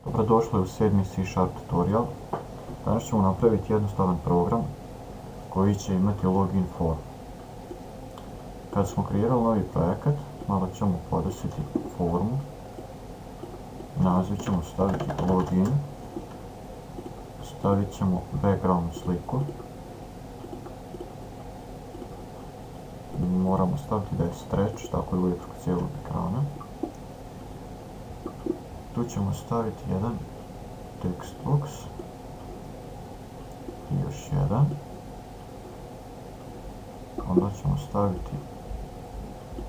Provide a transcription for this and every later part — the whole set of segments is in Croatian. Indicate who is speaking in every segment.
Speaker 1: Dobrodošli u 7. C# tutorial. Danas ćemo napraviti jednostavan program koji će imati login form. Kad smo kreirali novi projekat, malo ćemo podesiti formu. Naziv ćemo staviti login. Stavit ćemo background sliku. Moramo staviti da je stretch, tako je uvijek preko cijelog ekrana. Tu ćemo staviti jedan text box i još jedan. Onda ćemo staviti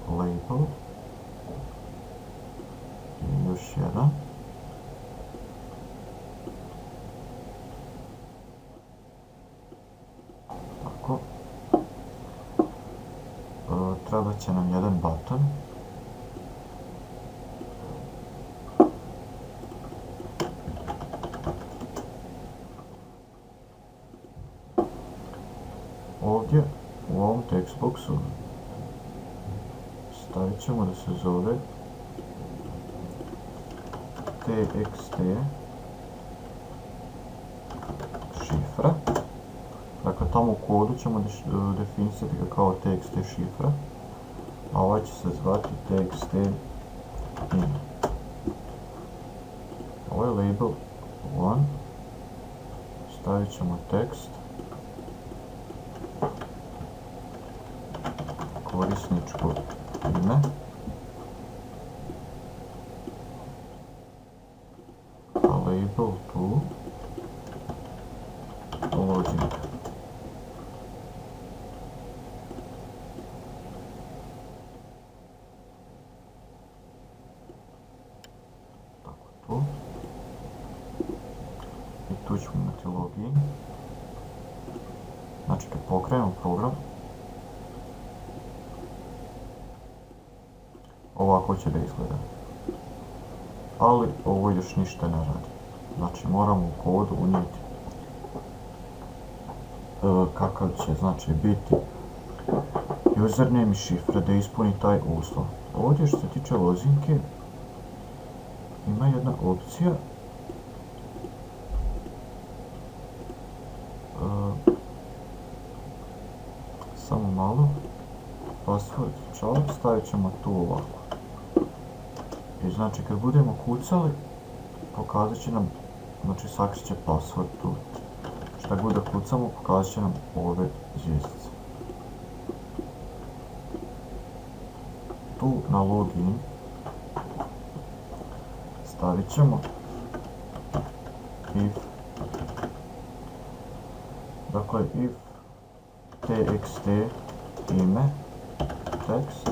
Speaker 1: label i još jedan. Tako. Treba će nam jedan button. Ovdje u ovom textboxu stavit ćemo da se zove txt šifra. Dakle, tamo u kodu ćemo definisati ga kao txt šifra, a ovaj će se zvati txt in. Ovo je label 1, stavit ćemo tekst, korisničko ime, a label 2 login. Tako tu. I tu ćemo imati login. Znači kad pokrenemo program, ovako će da izgleda. Ali ovo još ništa ne radi. Znači moramo u kodu unijeti kakav će znači biti username i šifra da ispuni taj uslov. Ovdje što se tiče lozinke ima jedna opcija samo malo password čar, stavit ćemo tu ovako. I znači kad budemo kucali, pokazat će nam, znači sakrit će password tu. Šta god da kucamo, pokazat će nam ove zvjezdice. Tu na login stavit ćemo if, dakle if txt ime tekst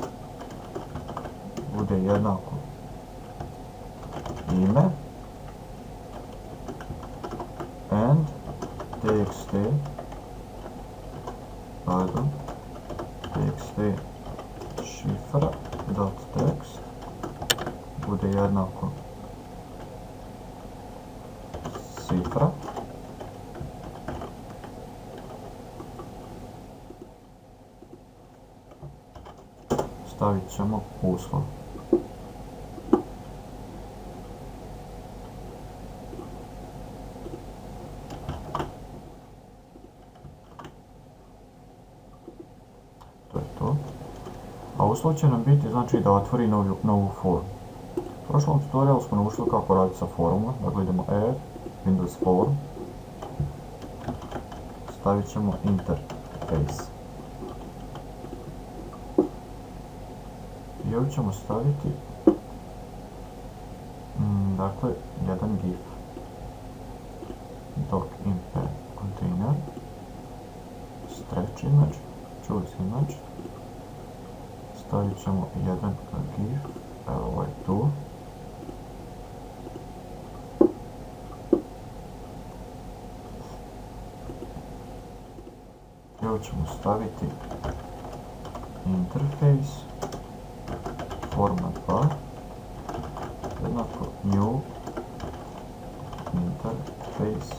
Speaker 1: bude jednako ime and txt šifra dot text bude jednako cifra stavit ćemo uslov. To je to. A uslov će nam biti znači da otvori novu formu. U prošlom tutorialu smo naučili kako raditi sa formom. Dakle idemo add Windows form. Stavit ćemo interface. I ovdje ćemo staviti dakle jedan gif doc import container stretch image, choose image, stavit ćemo jedan gif, evo ovaj tu, i ovdje ćemo staviti interface forma 2 jednako new interface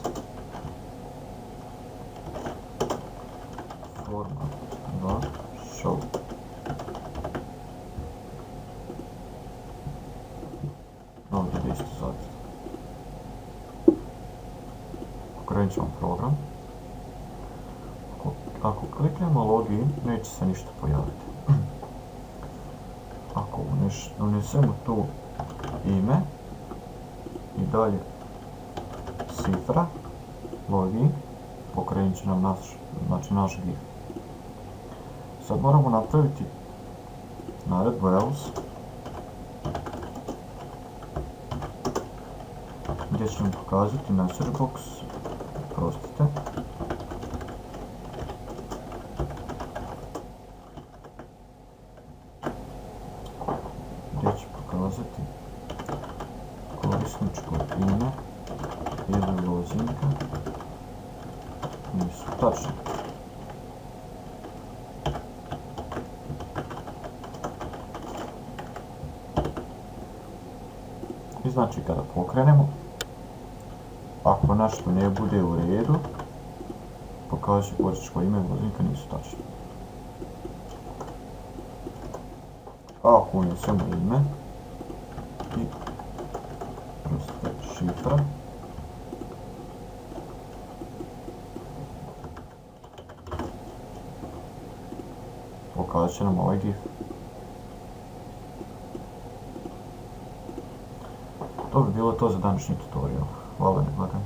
Speaker 1: forma 2 show. Ovdje da isto zavisno. Pokrenut ćemo program. Ako kliknemo login, neće se ništa pojaviti. Ako unesemo tu ime i dalje cifra, login, pokrenut će nam naš GIF. Sad moramo napraviti naredbu else, gdje ćemo pokazati message box, prostite, gdje će pokazati korisničko ime ili lozinka nisu tačni. I znači kada pokrenemo, ako nešto ne bude u redu, pokazat će korisničko ime i lozinka nisu tačni. A ako unesemo ime i šifra, pokazat će nam ovaj GIF. To bi bilo to za današnji tutorial. Hvala na gledanju.